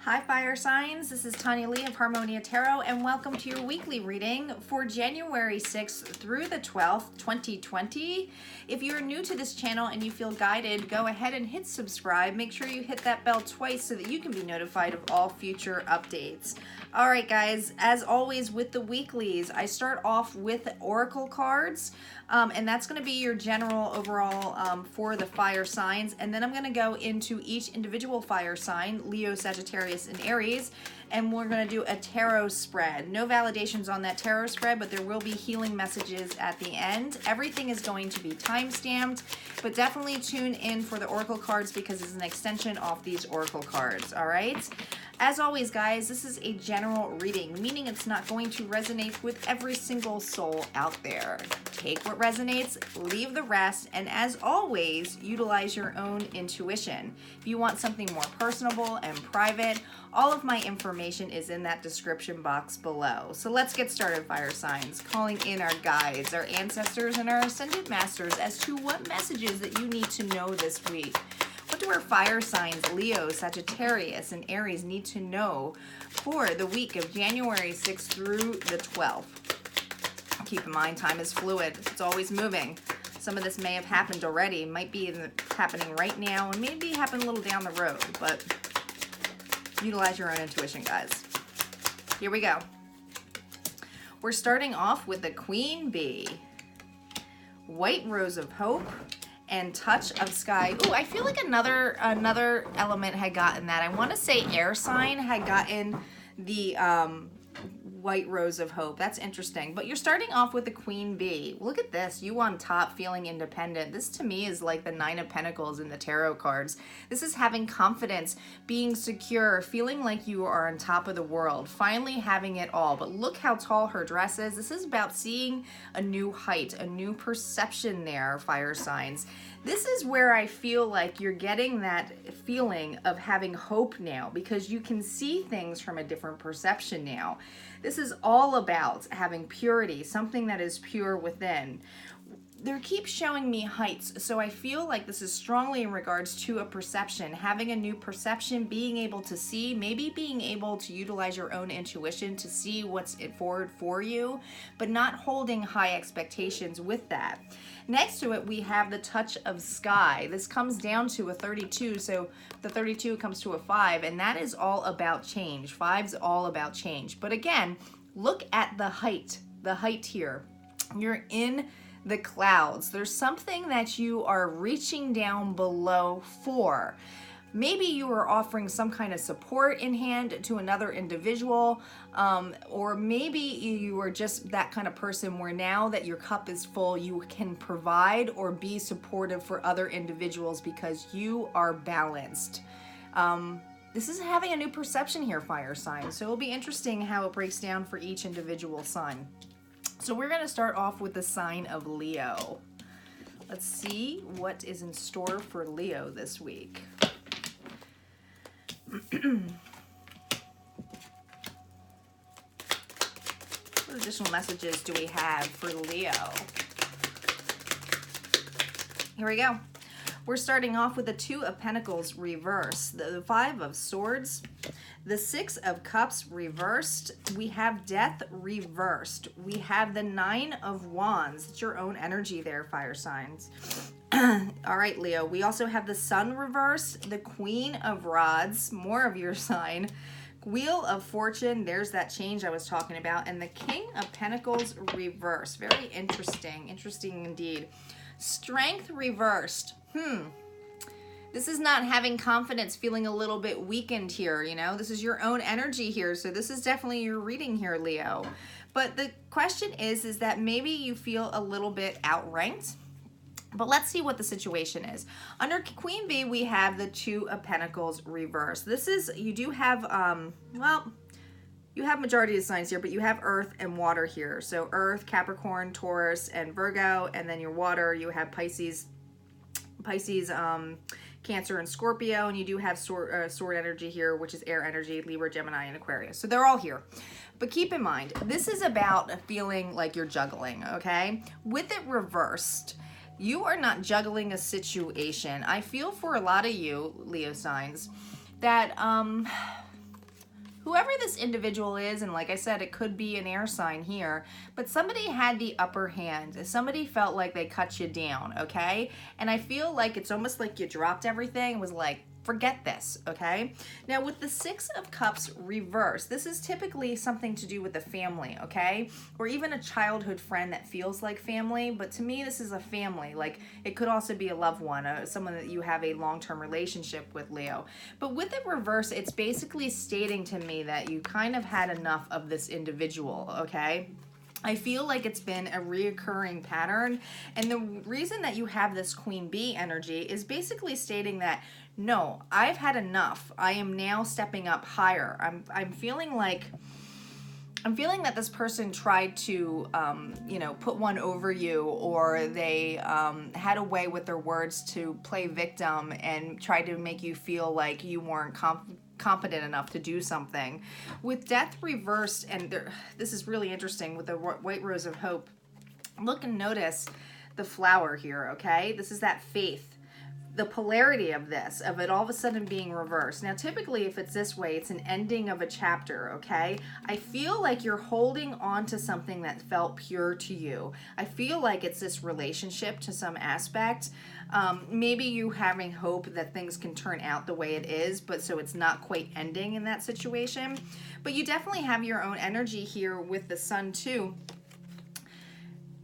Hi fire signs, this is Tanya Lee of Harmonia Tarot and welcome to your weekly reading for January 6th through the 12th, 2020. If you're new to this channel and you feel guided, go ahead and hit subscribe. Make sure you hit that bell twice so that you can be notified of all future updates. Alright guys, as always with the weeklies, I start off with oracle cards and that's going to be your general overall for the fire signs, and then I'm going to go into each individual fire sign, Leo, Sagittarius, and Aries, and we're going to do a tarot spread. No validations on that tarot spread, but there will be healing messages at the end. Everything is going to be time stamped, but definitely tune in for the oracle cards because it's an extension off these oracle cards. All right. As always, guys, this is a general reading, meaning it's not going to resonate with every single soul out there. Take what resonates, leave the rest, and as always, utilize your own intuition. If you want something more personable and private, all of my information is in that description box below. So let's get started, fire signs, calling in our guides, our ancestors, and our ascended masters as to what messages that you need to know this week. What do our fire signs, Leo, Sagittarius, and Aries need to know for the week of January 6th through the 12th? Keep in mind, time is fluid. It's always moving. Some of this may have happened already, might be happening right now, and maybe happen a little down the road, but utilize your own intuition, guys. Here we go. We're starting off with the Queen Bee, White Rose of Hope, and Touch of Sky. Ooh, I feel like another element had gotten that. I want to say air sign had gotten the White Rose of Hope. That's interesting. But you're starting off with the Queen Bee. Look at this. You on top, feeling independent. This to me is like the Nine of Pentacles in the tarot cards. This is having confidence, being secure, feeling like you are on top of the world, finally having it all. But look how tall her dress is. This is about seeing a new height, a new perception there, fire signs. This is where I feel like you're getting that feeling of having hope now because you can see things from a different perception now. This is all about having purity, something that is pure within. They keep showing me heights, so I feel like this is strongly in regards to a perception, having a new perception, being able to see, maybe being able to utilize your own intuition to see what's forward for you, but not holding high expectations with that. Next to it, we have the Touch of Sky. This comes down to a 32, so the 32 comes to a 5, and that is all about change. 5's all about change. But again, look at the height here. You're in the clouds. There's something that you are reaching down below for. Maybe you are offering some kind of support in hand to another individual, or maybe you are just that kind of person where now that your cup is full, you can provide or be supportive for other individuals because you are balanced. This is having a new perception here, fire signs. So it'll be interesting how it breaks down for each individual sign. So we're going to start off with the sign of Leo. Let's see what is in store for Leo this week. What additional messages do we have for Leo? Here we go. We're starting off with the Two of Pentacles reversed, the Five of Swords, the Six of Cups reversed, we have Death reversed, we have the Nine of Wands. It's your own energy there, fire signs. All right, Leo, we also have the Sun reversed, the Queen of Rods, more of your sign, Wheel of Fortune, there's that change I was talking about, and the King of Pentacles reversed. Very interesting, interesting indeed. Strength reversed. This is not having confidence, feeling a little bit weakened here, you know? This is your own energy here, so this is definitely your reading here, Leo. But the question is that maybe you feel a little bit outranked, but let's see what the situation is. Under Queen Bee, we have the Two of Pentacles reversed. This is, you do have, well, you have majority of signs here, but you have Earth and water here. So Earth, Capricorn, Taurus, and Virgo, and then your water, you have Pisces, Cancer, and Scorpio, and you do have sword energy here, which is air energy, Libra, Gemini, and Aquarius. So they're all here. But keep in mind, this is about feeling like you're juggling, okay? With it reversed, you are not juggling a situation. I feel for a lot of you, Leo signs, that whoever this individual is, and like I said, it could be an air sign here, but somebody had the upper hand. Somebody felt like they cut you down, okay? And I feel like it's almost like you dropped everything and was like, forget this, okay? Now with the Six of Cups reversed, this is typically something to do with the family, okay? Or even a childhood friend that feels like family, but to me this is a family. Like it could also be a loved one, someone that you have a long-term relationship with, Leo. But with it reversed, it's basically stating to me that you kind of had enough of this individual, okay? I feel like it's been a reoccurring pattern, and the reason that you have this Queen Bee energy is basically stating that no, I've had enough. I am now stepping up higher. I'm feeling that this person tried to, you know, put one over you, or they had a way with their words to play victim and try to make you feel like you weren't competent enough to do something. With Death reversed, and this is really interesting with the White Rose of Hope, look and notice the flower here, okay? This is that faith. The polarity of this, of it all of a sudden being reversed. Now, typically, if it's this way, it's an ending of a chapter, okay? I feel like you're holding on to something that felt pure to you. I feel like it's this relationship to some aspect. Maybe you having hope that things can turn out the way it is, but so it's not quite ending in that situation. But you definitely have your own energy here with the Sun, too.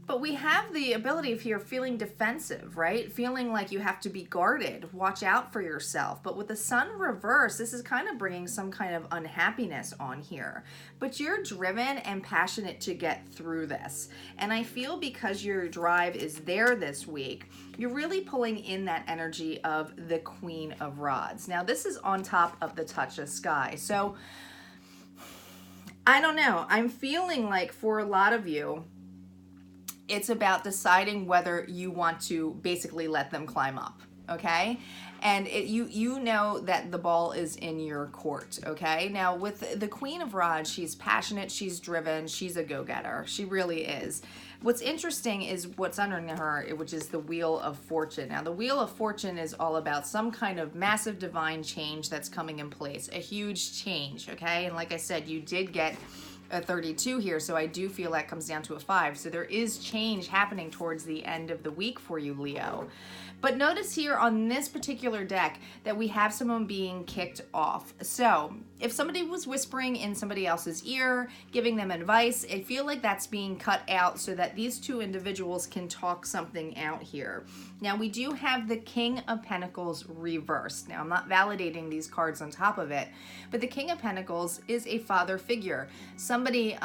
But we have the ability of here feeling defensive, right? Feeling like you have to be guarded, watch out for yourself. But with the Sun reversed, this is kind of bringing some kind of unhappiness on here. But you're driven and passionate to get through this. And I feel because your drive is there this week, you're really pulling in that energy of the Queen of Rods. Now, this is on top of the Touch of Sky. So, I don't know. I'm feeling like for a lot of you, it's about deciding whether you want to basically let them climb up, okay? And you know that the ball is in your court, okay? Now, with the Queen of Rods, she's passionate, she's driven, she's a go-getter. She really is. What's interesting is what's under her, which is the Wheel of Fortune. Now, the Wheel of Fortune is all about some kind of massive divine change that's coming in place, a huge change, okay? And like I said, you did get a 32 here, so I do feel that comes down to a 5. So there is change happening towards the end of the week for you, Leo. But notice here on this particular deck that we have someone being kicked off. So if somebody was whispering in somebody else's ear, giving them advice, I feel like that's being cut out so that these two individuals can talk something out here. Now we do have the King of Pentacles reversed. Now I'm not validating these cards on top of it, but the King of Pentacles is a father figure. Somebody,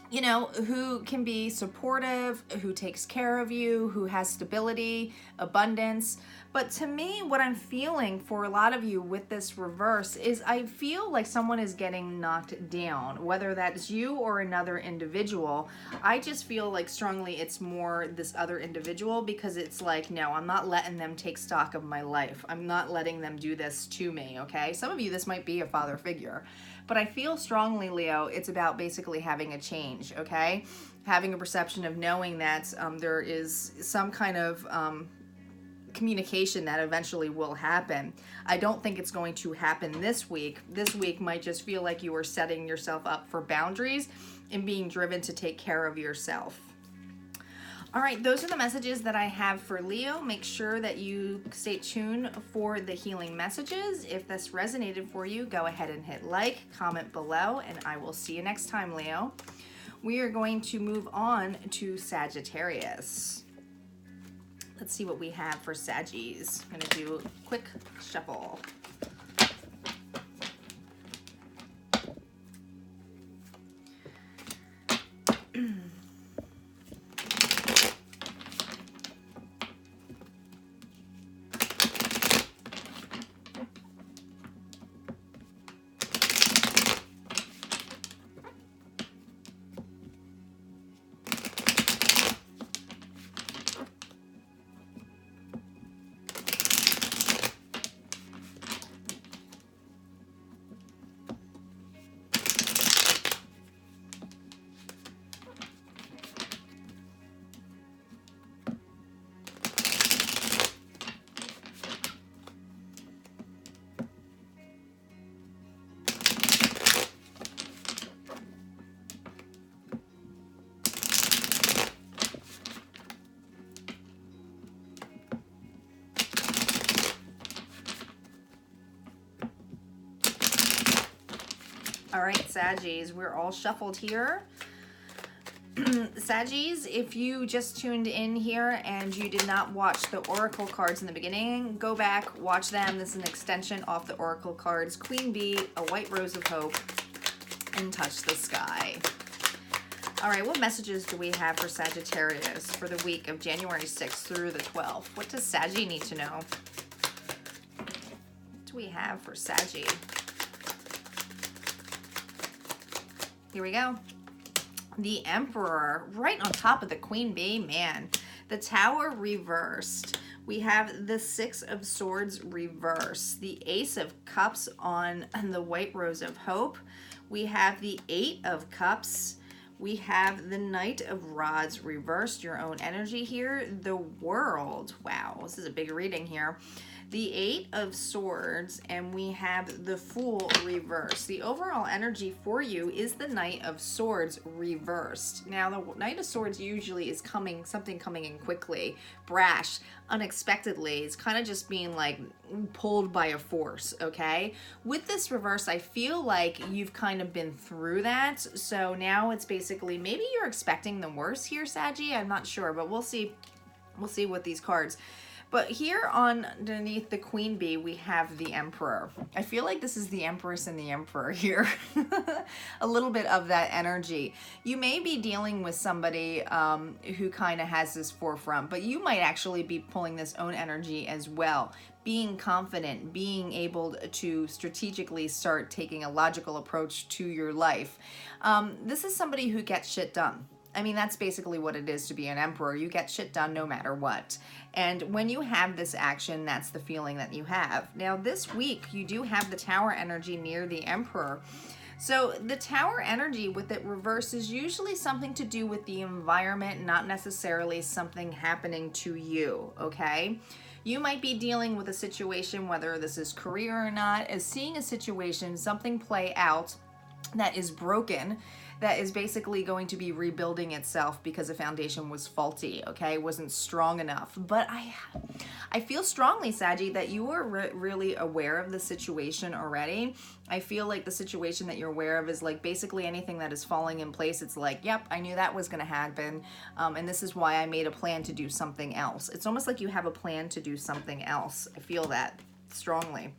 you know, who can be supportive, who takes care of you, who has stability, abundance. But to me, what I'm feeling for a lot of you with this reverse is I feel like someone is getting knocked down, whether that's you or another individual. I just feel like strongly it's more this other individual, because it's like, no, I'm not letting them take stock of my life. I'm not letting them do this to me, okay? Some of you, this might be a father figure. But I feel strongly, Leo, it's about basically having a change, okay? Having a perception of knowing that there is some kind of communication that eventually will happen. I don't think it's going to happen this week. This week might just feel like you are setting yourself up for boundaries and being driven to take care of yourself. All right, those are the messages that I have for Leo. Make sure that you stay tuned for the healing messages. If this resonated for you, go ahead and hit like, comment below, and I will see you next time, Leo. We are going to move on to Sagittarius. Let's see what we have for Saggies. I'm going to do a quick shuffle. All right, Saggies, we're all shuffled here. Saggies, if you just tuned in here and you did not watch the oracle cards in the beginning, go back, watch them. This is an extension off the oracle cards. Queen Bee, a white rose of hope, and touch the sky. All right, what messages do we have for Sagittarius for the week of January 6th through the 12th? What does Saggy need to know? What do we have for Saggy? Here we go. The Emperor, right on top of the Queen Bee, man. The Tower reversed. We have the Six of Swords reversed. The Ace of Cups on the White Rose of Hope. We have the Eight of Cups. We have the Knight of Rods reversed, your own energy here. The World, wow, this is a big reading here. The Eight of Swords, and we have the Fool reversed. The overall energy for you is the Knight of Swords reversed. Now, the Knight of Swords usually is something coming in quickly, brash, unexpectedly. It's kind of just being like pulled by a force, okay? With this reverse, I feel like you've kind of been through that. So now it's basically, maybe you're expecting the worst here, Saggy. I'm not sure, but we'll see. We'll see what these cards. But here underneath the Queen Bee, we have the Emperor. I feel like this is the Empress and the Emperor here. A little bit of that energy. You may be dealing with somebody who kind of has this forefront, but you might actually be pulling this own energy as well. Being confident, being able to strategically start taking a logical approach to your life. This is somebody who gets shit done. I mean, that's basically what it is to be an emperor. You get shit done no matter what. And when you have this action, that's the feeling that you have. Now, this week, you do have the Tower energy near the Emperor. So the Tower energy with it reversed is usually something to do with the environment, not necessarily something happening to you, okay? You might be dealing with a situation, whether this is career or not, as seeing a situation, something play out that is broken, that is basically going to be rebuilding itself because the foundation was faulty, okay? Wasn't strong enough. But I feel strongly, Saggy, that you are really aware of the situation already. I feel like the situation that you're aware of is like basically anything that is falling in place. It's like, yep, I knew that was going to happen. And this is why I made a plan to do something else. It's almost like you have a plan to do something else. I feel that strongly.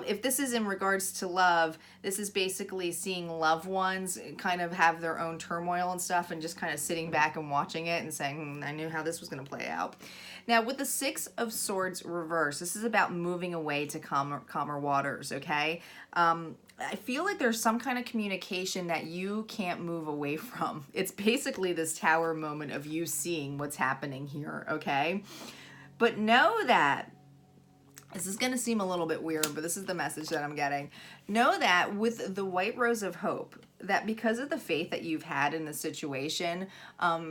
If this is in regards to love, this is basically seeing loved ones kind of have their own turmoil and stuff and just kind of sitting back and watching it and saying, I knew how this was going to play out. Now, with the Six of Swords reverse, this is about moving away to calmer waters, okay? I feel like there's some kind of communication that you can't move away from. It's basically this Tower moment of you seeing what's happening here, okay? But know that this is going to seem a little bit weird, but this is the message that I'm getting. Know that with the White Rose of Hope, that because of the faith that you've had in the situation,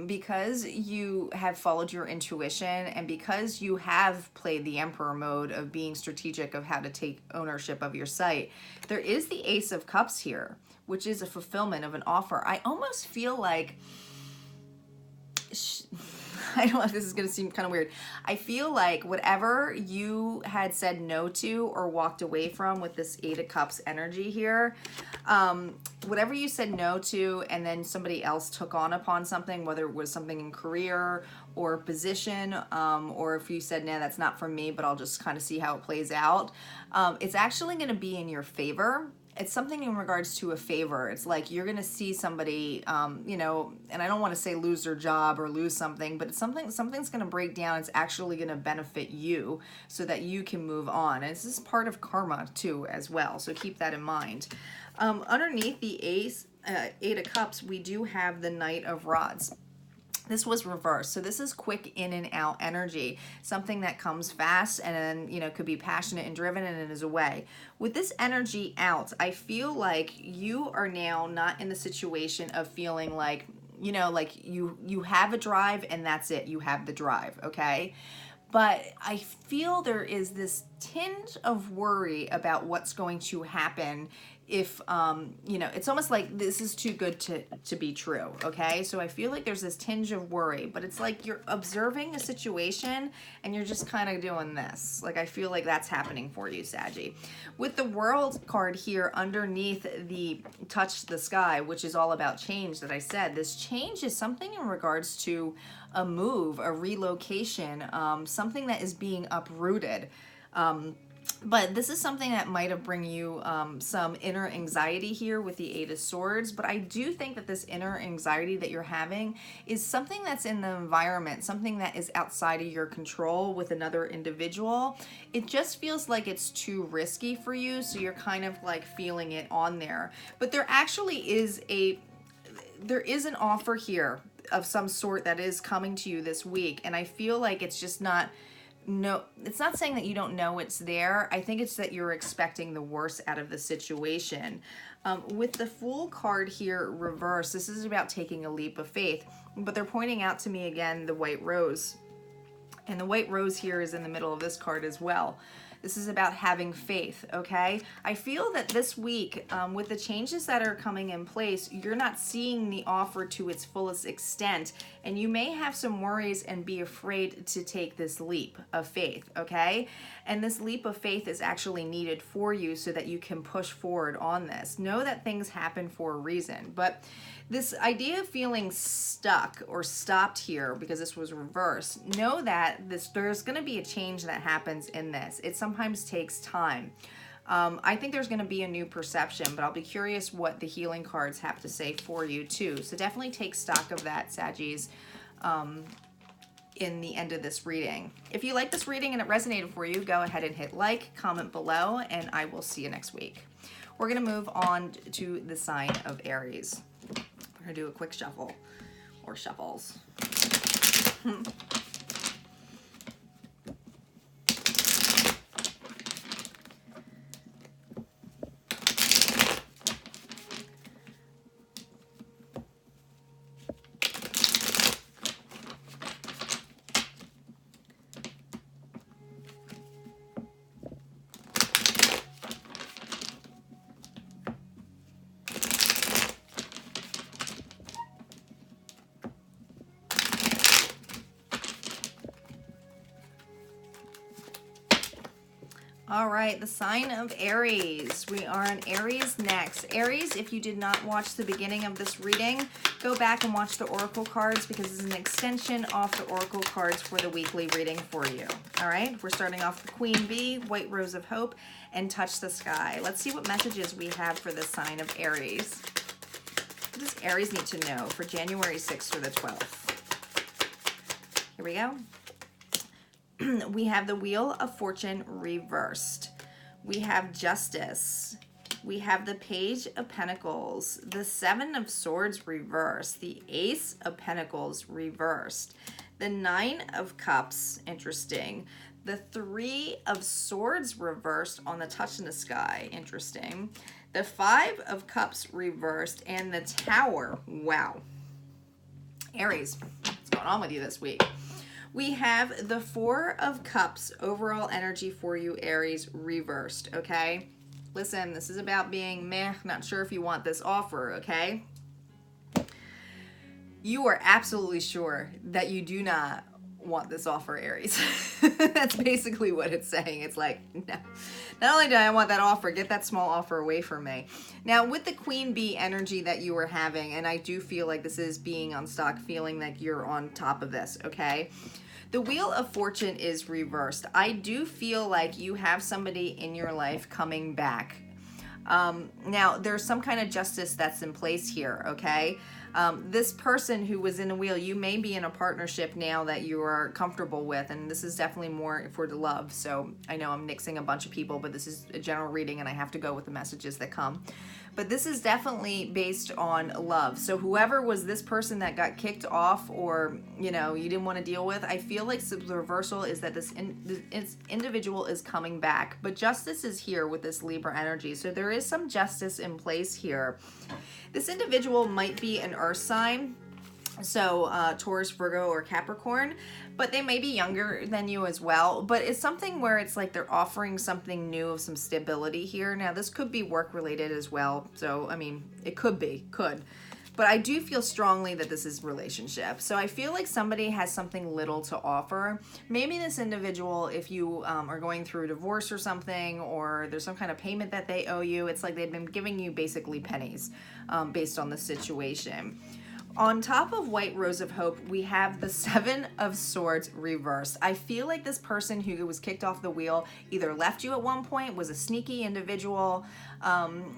because you have followed your intuition, and because you have played the Emperor mode of being strategic of how to take ownership of your sight, there is the Ace of Cups here, which is a fulfillment of an offer. I almost feel like... I don't know if this is going to seem kind of weird. I feel like whatever you had said no to or walked away from with this Eight of Cups energy here, whatever you said no to and then somebody else took on upon something, whether it was something in career or position, or if you said, no, that's not for me, but I'll just kind of see how it plays out, it's actually going to be in your favor. It's something in regards to a favor. It's like you're going to see somebody, you know, and I don't want to say lose their job or lose something, but it's something's going to break down. It's actually going to benefit you so that you can move on. And this is part of karma too as well. So keep that in mind. Underneath the Eight of Cups, we do have the Knight of Rods. This was reversed. So this is quick in and out energy, something that comes fast and then, you know, could be passionate and driven and it is away. With this energy out, I feel like you are now not in the situation of feeling like, you know, like you have a drive and that's it. You have the drive, okay? But I feel there is this tinge of worry about what's going to happen if, you know, it's almost like this is too good to be true, okay? So I feel like there's this tinge of worry, but it's like you're observing a situation and you're just kind of doing this. Like, I feel like that's happening for you, Saggy. With the World card here underneath the Touch the Sky, which is all about change that I said, this change is something in regards to a move, a relocation, something that is being uprooted. But this is something that might have bring you some inner anxiety here with the Eight of Swords. But I do think that this inner anxiety that you're having is something that's in the environment, something that is outside of your control with another individual. It just feels like it's too risky for you, so you're kind of like feeling it on there. But there actually is an offer here of some sort that is coming to you this week, and I feel like it's just not. No, it's not saying that you don't know it's there. I think it's that you're expecting the worst out of the situation. With the Fool card here reversed, this is about taking a leap of faith. But they're pointing out to me again the White Rose. And the White Rose here is in the middle of this card as well. This is about having faith, okay? I feel that this week, with the changes that are coming in place, you're not seeing the offer to its fullest extent, and you may have some worries and be afraid to take this leap of faith, okay? And this leap of faith is actually needed for you so that you can push forward on this. Know that things happen for a reason, but this idea of feeling stuck or stopped here because this was reversed, know that there's going to be a change that happens in this. It sometimes takes time. I think there's going to be a new perception, but I'll be curious what the healing cards have to say for you too. So definitely take stock of that, Saggies, in the end of this reading. If you like this reading and it resonated for you, go ahead and hit like, comment below, and I will see you next week. We're going to move on to the sign of Aries. We're going to do a quick shuffle, or shuffles. All right, the sign of Aries. We are on Aries next. Aries, if you did not watch the beginning of this reading, go back and watch the Oracle cards because it's an extension off the Oracle cards for the weekly reading for you. All right, we're starting off with Queen Bee, White Rose of Hope, and Touch the Sky. Let's see what messages we have for the sign of Aries. What does Aries need to know for January 6th through the 12th? Here we go. We have the Wheel of Fortune reversed. We have Justice. We have the Page of Pentacles, the Seven of Swords reversed, the Ace of Pentacles reversed, the Nine of Cups, interesting, the Three of Swords reversed on the Touch in the Sky, interesting, the Five of Cups reversed, and the Tower. Wow. Aries, what's going on with you this week? We have the Four of Cups overall energy for you, Aries, reversed, okay? Listen, this is about being meh, not sure if you want this offer, okay? You are absolutely sure that you do not want this offer, Aries. That's basically what it's saying. It's like, no. Not only do I want that offer, get that small offer away from me. Now, with the Queen Bee energy that you were having, and I do feel like this is being on stock, feeling like you're on top of this, okay? The Wheel of Fortune is reversed. I do feel like you have somebody in your life coming back. Now, there's some kind of justice that's in place here, okay? This person who was in a wheel, you may be in a partnership now that you are comfortable with, and this is definitely more for the love. So I know I'm nixing a bunch of people, but this is a general reading and I have to go with the messages that come. But this is definitely based on love. So whoever was this person that got kicked off or, you know, you didn't want to deal with, I feel like the reversal is that this individual is coming back. But justice is here with this Libra energy. So there is some justice in place here. This individual might be an earth sign. So Taurus, Virgo, or Capricorn, but they may be younger than you as well. But it's something where it's like they're offering something new of some stability here. Now this could be work related as well. So I mean, it could. But I do feel strongly that this is relationship. So I feel like somebody has something little to offer. Maybe this individual, if you are going through a divorce or something, or there's some kind of payment that they owe you, it's like they've been giving you basically pennies based on the situation. On top of White Rose of Hope, we have the Seven of Swords reversed. I feel like this person who was kicked off the wheel either left you at one point, was a sneaky individual,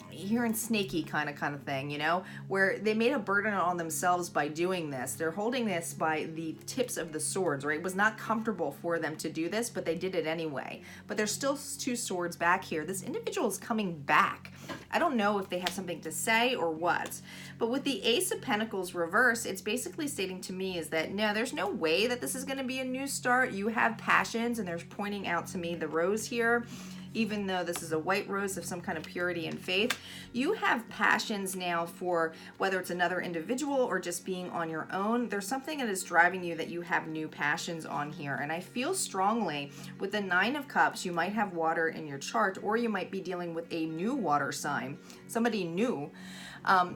hearing snaky kind of thing, you know, where they made a burden on themselves by doing this. They're holding this by the tips of the swords, right? It was not comfortable for them to do this, but they did it anyway. But there's still two swords back here. This individual is coming back. I don't know if they have something to say or what, but with the Ace of Pentacles reverse, it's basically stating to me is that no, there's no way that this is going to be a new start. You have passions, and there's pointing out to me the rose here. Even though this is a white rose of some kind of purity and faith, you have passions now for whether it's another individual or just being on your own. There's something that is driving you that you have new passions on here. And I feel strongly with the Nine of Cups, you might have water in your chart, or you might be dealing with a new water sign, somebody new.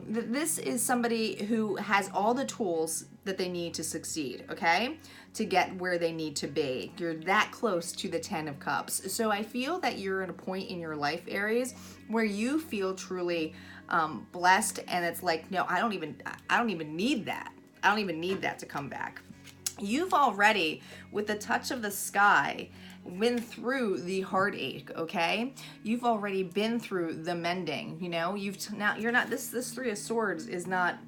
This is somebody who has all the tools that they need to succeed, okay? To get where they need to be. You're that close to the Ten of Cups. So I feel that you're at a point in your life, Aries, where you feel truly blessed, and it's like, no, I don't even need that. I don't even need that to come back. You've already, with the touch of the sky, been through the heartache, okay? You've already been through the mending, you know? This Three of Swords is not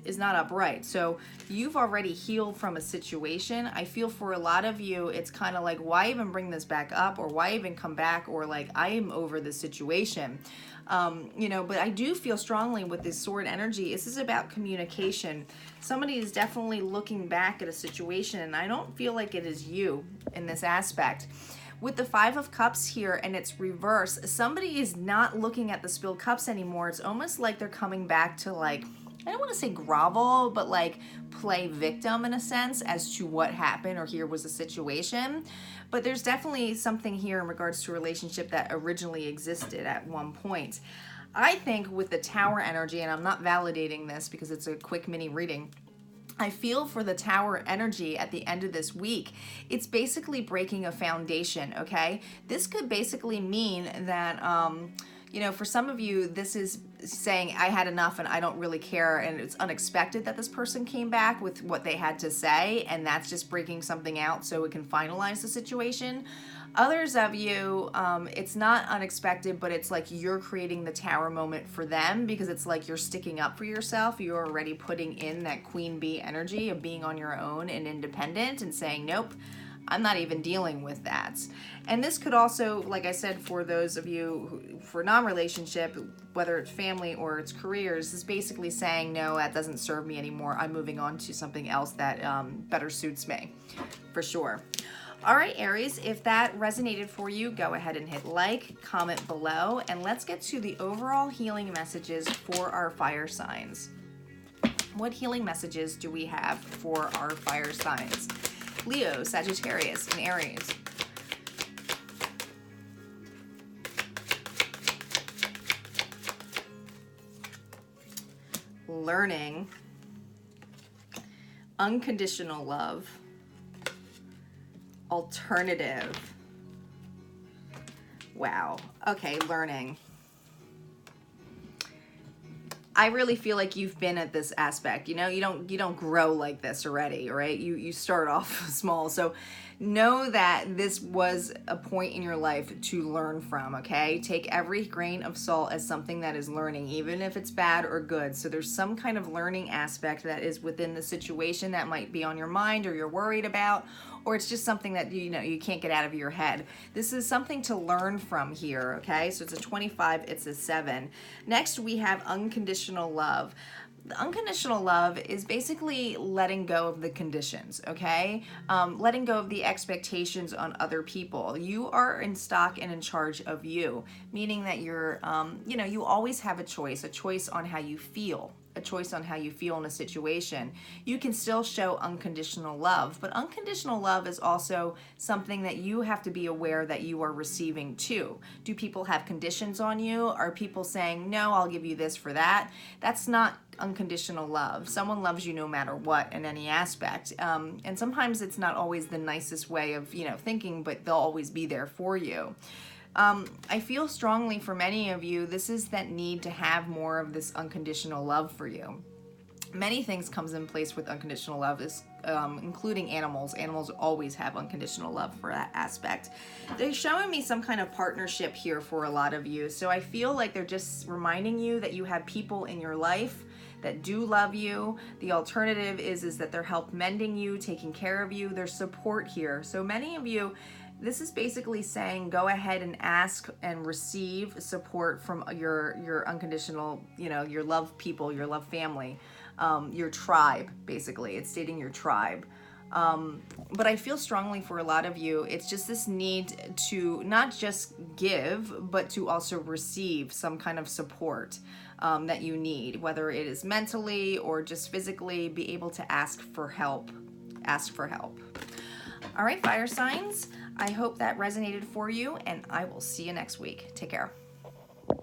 upright. So you've already healed from a situation. I feel for a lot of you, it's kind of like, why even bring this back up, or why even come back, or like, I am over the situation. You know, but I do feel strongly with this sword energy, this is about communication. Somebody is definitely looking back at a situation, and I don't feel like it is you in this aspect. With the Five of Cups here and it's reverse, somebody is not looking at the spilled cups anymore. It's almost like they're coming back to, like, I don't want to say grovel, but like play victim in a sense as to what happened or here was the situation. But there's definitely something here in regards to a relationship that originally existed at one point. I think with the Tower energy, and I'm not validating this because it's a quick mini reading, I feel for the Tower energy at the end of this week, it's basically breaking a foundation, okay? This could basically mean that, you know, for some of you, this is saying, I had enough and I don't really care, and it's unexpected that this person came back with what they had to say, and that's just breaking something out so it can finalize the situation. Others of you, it's not unexpected, but it's like you're creating the Tower moment for them, because it's like you're sticking up for yourself. You're already putting in that queen bee energy of being on your own and independent and saying, nope, I'm not even dealing with that. And this could also, like I said, for those of you who, for non-relationship, whether it's family or it's careers, is basically saying, no, that doesn't serve me anymore. I'm moving on to something else that better suits me, for sure. All right, Aries, if that resonated for you, go ahead and hit like, comment below, and let's get to the overall healing messages for our fire signs. What healing messages do we have for our fire signs? Leo, Sagittarius, and Aries. Learning, unconditional love, alternative. Wow. Okay, learning. I really feel like you've been at this aspect. You know, you don't grow like this already, right? You start off small. So know that this was a point in your life to learn from, okay? Take every grain of salt as something that is learning, even if it's bad or good. So there's some kind of learning aspect that is within the situation that might be on your mind or you're worried about, or it's just something that you can't get out of your head. This is something to learn from here, okay? So it's a 25, it's a 7. Next, we have unconditional love. The unconditional love is basically letting go of the conditions, okay? Letting go of the expectations on other people. You are in stock and in charge of you, meaning that you're, you always have a choice on how you feel, a choice on how you feel in a situation. You can still show unconditional love, but unconditional love is also something that you have to be aware that you are receiving too. Do people have conditions on you? Are people saying, no, I'll give you this for that? That's not unconditional love. Someone loves you no matter what in any aspect. And sometimes it's not always the nicest way of, thinking, but they'll always be there for you. I feel strongly for many of you, this is that need to have more of this unconditional love for you. Many things comes in place with unconditional love, including animals. Animals always have unconditional love for that aspect. They're showing me some kind of partnership here for a lot of you. So I feel like they're just reminding you that you have people in your life that do love you. The alternative is that they're help mending you, taking care of you. There's support here. So many of you, this is basically saying go ahead and ask and receive support from your unconditional, your love people, your love family, your tribe, basically. It's stating your tribe. But I feel strongly for a lot of you, it's just this need to not just give, but to also receive some kind of support that you need, whether it is mentally or just physically. Be able to ask for help. Ask for help. All right, fire signs, I hope that resonated for you, and I will see you next week. Take care.